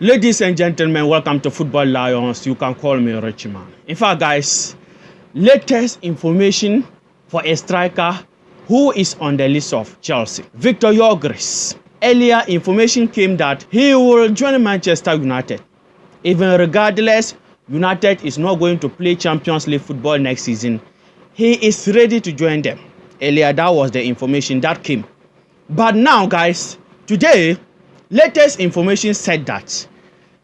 Ladies and gentlemen, welcome to Football Lions. You can call me Richman. In fact, guys, latest information for a striker who is on the list of Chelsea, Victor Gyokeres. Earlier, information came that he will join Manchester United. Even regardless, United is not going to play Champions League football next season. He is ready to join them. Earlier, that was the information that came. But now, guys, today, latest information said that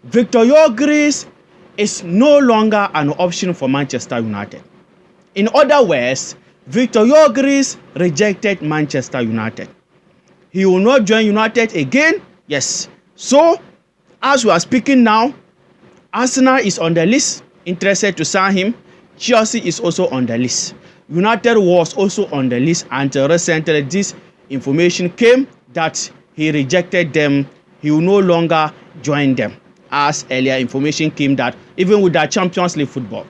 Victor Gyokeres is no longer an option for Manchester United. In other words, Victor Gyokeres rejected Manchester United. He will not join United again. Yes. So, as we are speaking now, Arsenal is on the list, interested to sign him. Chelsea is also on the list. United was also on the list until recently this information came that he rejected them. He will no longer join them. As earlier information came that even with that Champions League football.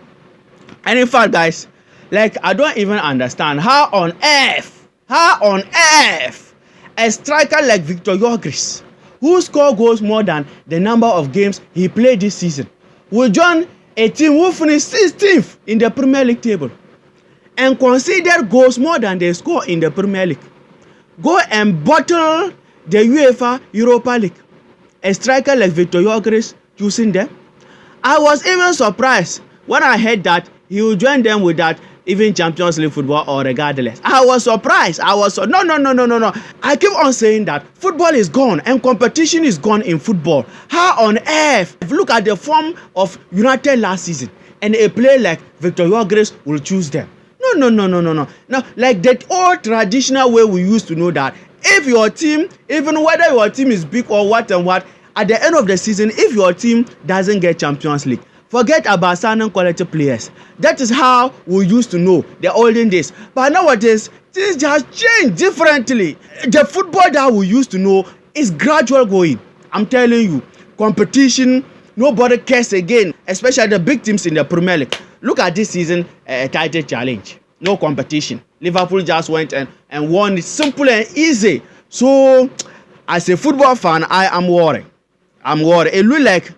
And in fact, guys, I don't even understand how on earth a striker like Victor Gyokeres, who scored goals more than the number of games he played this season, will join a team who finished 16th in the Premier League table and conceded goals more than they score in the Premier League. Go and bottle the UEFA Europa League. A striker like Victor Gyokeres choosing them. I was even surprised when I heard that he will join them with that even Champions League football or regardless. I was surprised. No. I keep on saying that football is gone and competition is gone in football. How on earth? Look at the form of United last season and a player like Victor Gyokeres will choose them. No. Now, like that old traditional way we used to know that if your team, even whether your team is big or what and what, at the end of the season, if your team doesn't get Champions League, forget about signing quality players. That is how we used to know the olden days. But nowadays, things just changed differently. The football that we used to know is gradual going. I'm telling you, competition, nobody cares again, especially the big teams in the Premier League. Look at this season title challenge. No competition. Liverpool just went and won it simple and easy. So, as a football fan, I am worried. It looks like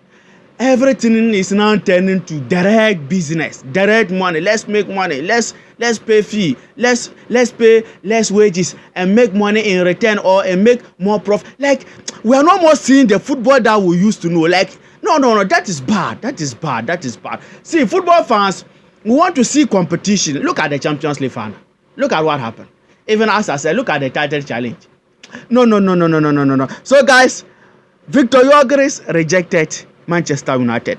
everything is now turning to direct business, direct money. Let's make money. Let's pay fee. Let's pay less wages and make money in return and make more profit. We are no more seeing the football that we used to know. No. That is bad. See, football fans, we want to see competition. Look at the Champions League final. Look at what happened. Even as I said, look at the title challenge. No. So, guys, Victor Gyokeres rejected Manchester United.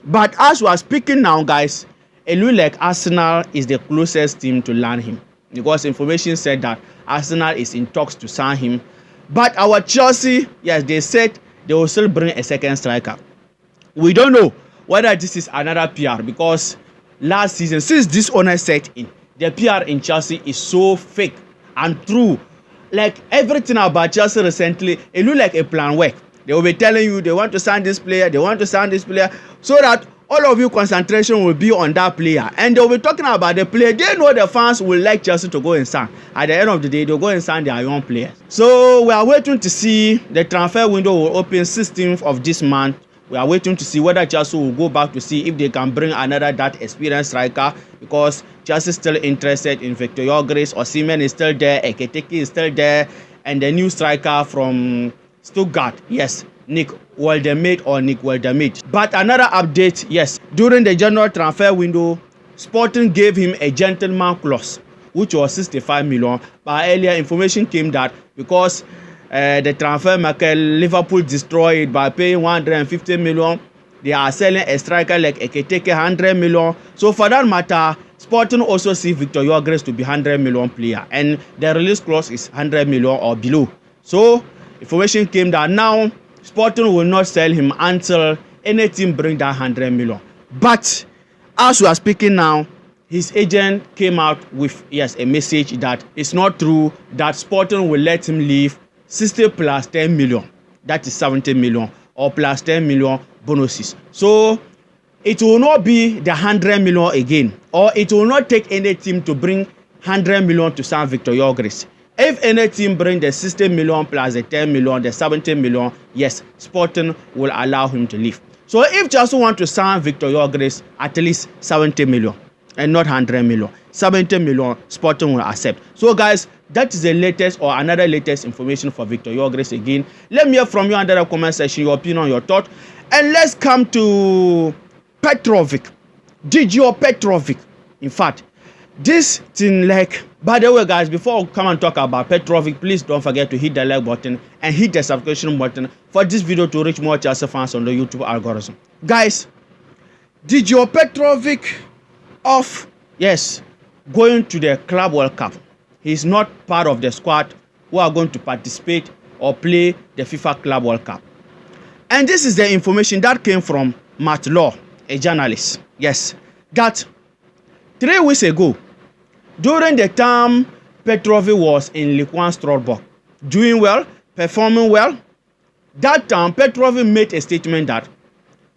But as we are speaking now, guys, it looks like Arsenal is the closest team to land him. Because information said that Arsenal is in talks to sign him. But our Chelsea, yes, they said they will still bring a second striker. We don't know whether this is another PR because last season, since this owner set in, the PR in Chelsea is so fake and true. Everything about Chelsea recently, it looked like a plan work. They will be telling you they want to sign this player, so that all of you concentration will be on that player. And they will be talking about the player. They know the fans will like Chelsea to go and sign. At the end of the day, they'll go and sign their young players. So we are waiting to see. The transfer window will open 16th of this month. We are waiting to see whether Chelsea will go back to see if they can bring another that experienced striker because Chelsea is still interested in Victor Gyokeres. Osimhen is still there. Ekitike is still there. And the new striker from Stuttgart, yes, Nick Weldermeet. But another update, yes, during the January transfer window, Sporting gave him a gentleman clause, which was 65 million. But earlier information came that because the transfer market, Liverpool destroyed by paying 150 million. They are selling a striker like Ekitike 100 million. So for that matter, Sporting also see Victor Gyokeres to be 100 million player. And the release clause is 100 million or below. So information came that now Sporting will not sell him until any team bring that 100 million. But as we are speaking now, his agent came out with, yes, a message that it's not true that Sporting will let him leave 60 plus 10 million. That is 70 million or plus 10 million bonuses. So it will not be the 100 million again, or it will not take any team to bring 100 million to sign Victor Gyokeres. If any team bring the 60 million plus the 10 million, the 70 million, yes, Sporting will allow him to leave. So if Chelsea want to sign Victor Gyokeres, at least 70 million and not 100 million, 70 million, Sporting will accept. So guys, that is the latest or another latest information for Victor Gyokeres again. Let me hear from you under the comment section, your opinion, your thought. And let's come to Petrovic. Didier Petrovic. In fact, this thing, like, by the way guys, before we come and talk about Petrovic, please don't forget to hit the like button and hit the subscription button for this video to reach more Chelsea fans on the YouTube algorithm. Guys, Didier Petrovic of, yes, going to the Club World Cup. He's not part of the squad who are going to participate or play the FIFA Club World Cup. And this is the information that came from Matt Law, a journalist. Yes, that 3 weeks ago, during the time Petrovic was in Ligue 1 Strasbourg, doing well, performing well, that time Petrovic made a statement that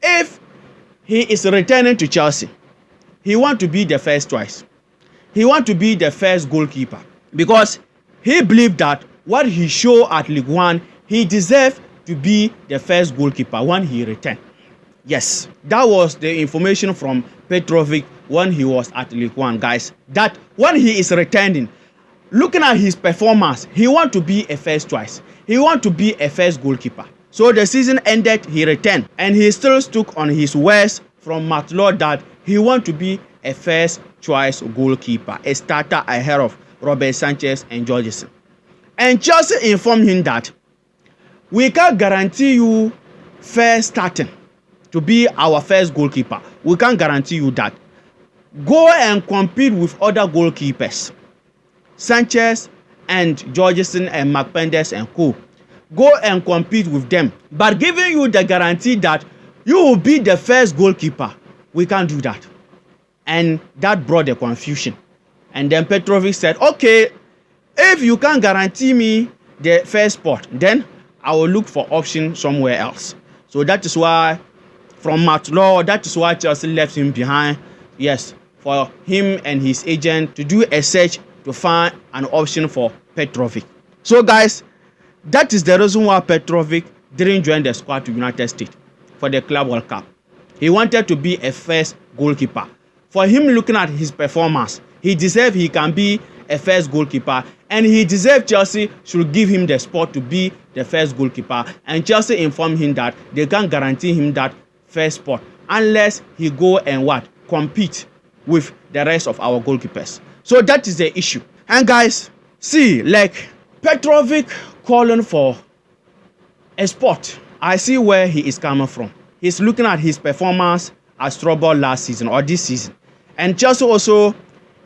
if he is returning to Chelsea, he wants to be the first choice. He wants to be the first goalkeeper because he believed that what he showed at Ligue 1, he deserved to be the first goalkeeper when he returned. Yes, that was the information from Petrovic when he was at Ligue 1, guys. That when he is returning, looking at his performance, he wants to be a first choice. He wants to be a first goalkeeper. So the season ended, he returned, and he still stuck on his words from Matt Law that he wants to be a first choice goalkeeper, a starter ahead of Robert Sanchez and Georgeson. And Chelsea informed him that we can't guarantee you first starting to be our first goalkeeper. We can't guarantee you that. Go and compete with other goalkeepers, Sanchez and Georgeson and McPendes and co. Go and compete with them. But giving you the guarantee that you will be the first goalkeeper, we can't do that. And that brought the confusion. And then Petrovic said, okay, if you can't guarantee me the first spot, then I will look for option somewhere else. So that is why, from Matt Law, that is why Chelsea left him behind. Yes, for him and his agent to do a search to find an option for Petrovic. So guys, that is the reason why Petrovic didn't join the squad to United States for the Club World Cup. He wanted to be a first goalkeeper. For him, looking at his performance, he deserves he can be a first goalkeeper, and he deserves Chelsea should give him the spot to be the first goalkeeper. And Chelsea informed him that they can't guarantee him that first spot unless he go and what? Compete with the rest of our goalkeepers. So that is the issue. And guys, see, like Petrovic calling for a spot, I see where he is coming from. He's looking at his performance at Strasbourg last season or this season. And Chelsea also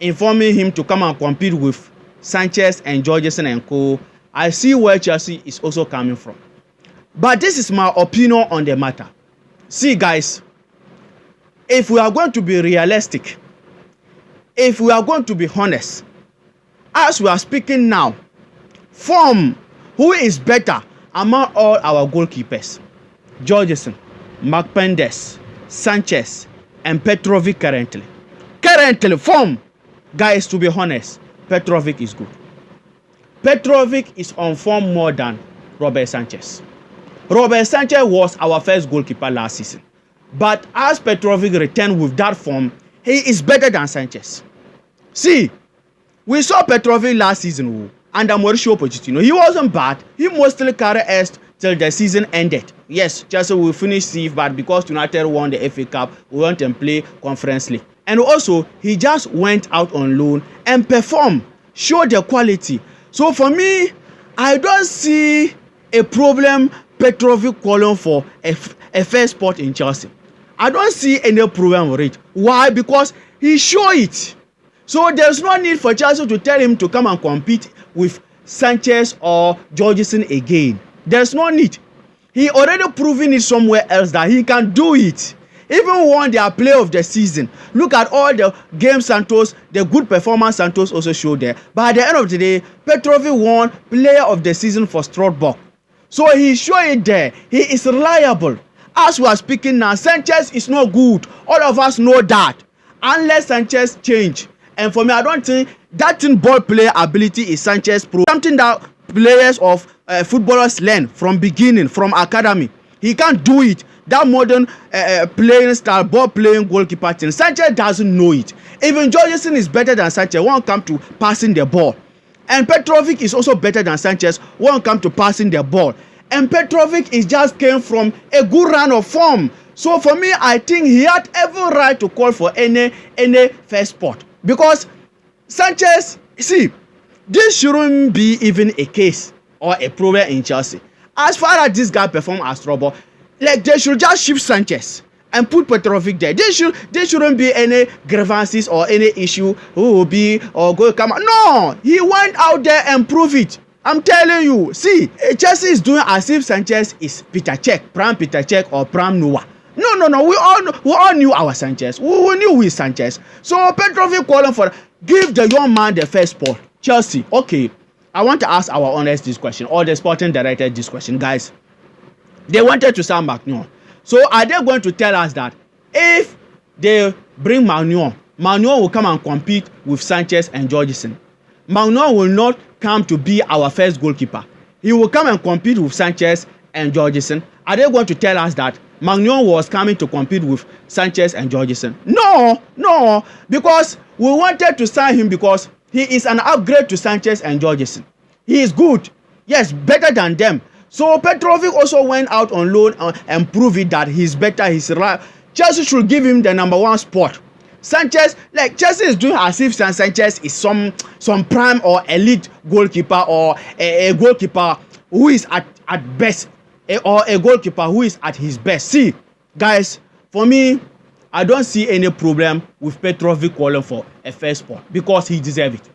informing him to come and compete with Sanchez and Georgeson and co. I see where Chelsea is also coming from. But this is my opinion on the matter. See guys, if we are going to be realistic, if we are going to be honest, as we are speaking now, from who is better among all our goalkeepers? Georgeson, McPendes, Sanchez, and Petrovic currently. Currently, form, guys, to be honest, Petrovic is good. Petrovic is on form more than Robert Sanchez. Robert Sanchez was our first goalkeeper last season. But as Petrovic returned with that form, he is better than Sanchez. See, we saw Petrovic last season under Mauricio Pochettino. He wasn't bad. He mostly carried us till the season ended. Yes, Chelsea will finish safe, but because United won the FA Cup, we went and play Conference League. And also, he just went out on loan and performed, showed the quality. So for me, I don't see a problem Petrovic calling for a first spot in Chelsea. I don't see any problem with it. Why? Because he showed it. So there's no need for Chelsea to tell him to come and compete with Sanchez or Georgeson again. There's no need. He already proven it somewhere else that he can do it. Even won their play of the season. Look at all the games Santos, the good performance Santos also showed there. But at the end of the day, Petrovic won player of the season for Strasbourg. So he showed it there. He is reliable. As we are speaking now, Sanchez is not good. All of us know that. Unless Sanchez change. And for me, I don't think That in ball player ability is Sanchez pro. Something that players of footballers learn from beginning, from academy. He can't do it. That modern playing style, ball playing goalkeeper thing, Sanchez doesn't know it. Even Jorgensen is better than Sanchez when it comes to passing the ball. And Petrovic is also better than Sanchez when it comes to passing the ball. And Petrovic is just came from a good run of form. So for me, I think he had every right to call for any first spot. Because Sanchez, see, this shouldn't be even a case or a problem in Chelsea. As far as this guy perform as trouble, like they should just shift Sanchez and put Petrovic there. There shouldn't be any grievances or any issue who will be or go come out. No, he went out there and prove it. I'm telling you. See, Chelsea is doing as if Sanchez is Peter Cech, Prime Peter Cech or Prime Noah. No. We all knew our Sanchez. We knew who is Sanchez. So Petrovic calling for give the young man the first spot. Chelsea, okay. I want to ask our owners this question or the sporting director this question, guys. They wanted to sign Maignan. So are they going to tell us that if they bring Maignan will come and compete with Sanchez and Jorgensen? Maignan will not come to be our first goalkeeper. He will come and compete with Sanchez and Jorgensen. Are they going to tell us that Maignan was coming to compete with Sanchez and Jorgensen? No, because we wanted to sign him because he is an upgrade to Sanchez and Jorgensen. He is good. Yes, better than them. So Petrovic also went out on loan and proved it that he's better. He's right. Chelsea should give him the number 1 spot. Sanchez, like Chelsea is doing as if Sanchez is some prime or elite goalkeeper or a goalkeeper who is at best or a goalkeeper who is at his best. See, guys, for me, I don't see any problem with Petrovic calling for a first spot because he deserves it.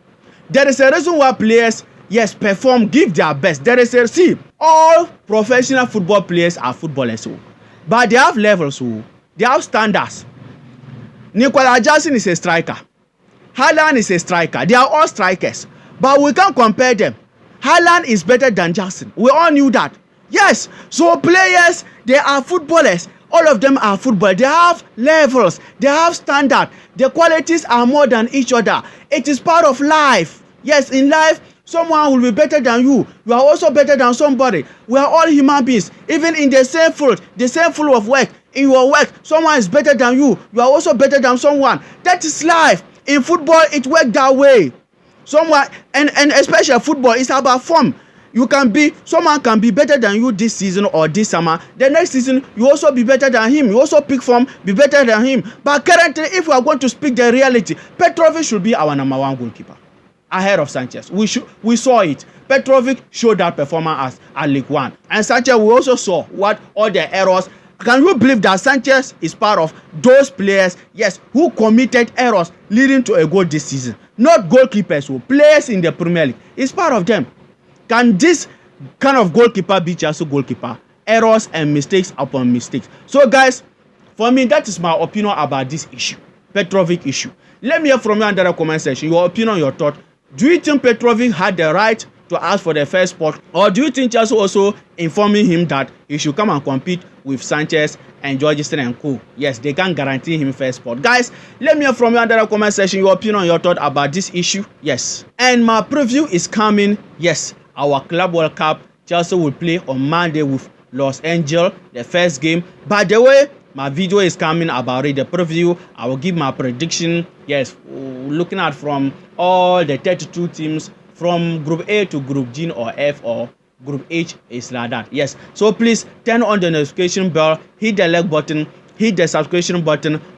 There is a reason why players, yes, perform, give their best. There is a, see, all professional football players are footballers, but they have levels, they have standards. Nicolas Jackson is a striker. Haaland is a striker. They are all strikers, but we can't compare them. Haaland is better than Jackson. We all knew that. Yes, so players, they are footballers. All of them are football. They have levels. They have standard. The qualities are more than each other. It is part of life. Yes, in life, someone will be better than you. You are also better than somebody. We are all human beings. Even in the same field of work. In your work, someone is better than you. You are also better than someone. That is life. In football, it works that way. Someone, and especially football, it's about form. Someone can be better than you this season or this summer. The next season, you also be better than him. You also pick form, be better than him. But currently, if we are going to speak the reality, Petrovic should be our number 1 goalkeeper ahead of Sanchez. We saw it. Petrovic showed that performance at League 1. And Sanchez, we also saw what all the errors. Can you believe that Sanchez is part of those players, yes, who committed errors leading to a goal this season? Not goalkeepers, who players in the Premier League. It's part of them. Can this kind of goalkeeper be Chelsea goalkeeper? Errors and mistakes upon mistakes. So guys, for me, that is my opinion about this issue, Petrovic issue. Let me hear from you under the comment section, your opinion, your thought. Do you think Petrovic had the right to ask for the first spot, or do you think Chelsea also informing him that he should come and compete with Sanchez and Jorgensen and co? Yes, they can guarantee him first spot. Guys, let me hear from you under the comment section, your opinion, your thought about this issue. Yes, and my preview is coming. Yes, our Club World Cup, Chelsea will play on Monday with Los Angeles, the first game. By the way, my video is coming about it, the preview. I will give my prediction. Yes, looking at from all the 32 teams from Group A to Group G or F or Group H is like that. Yes, so please turn on the notification bell, hit the like button, hit the subscription button.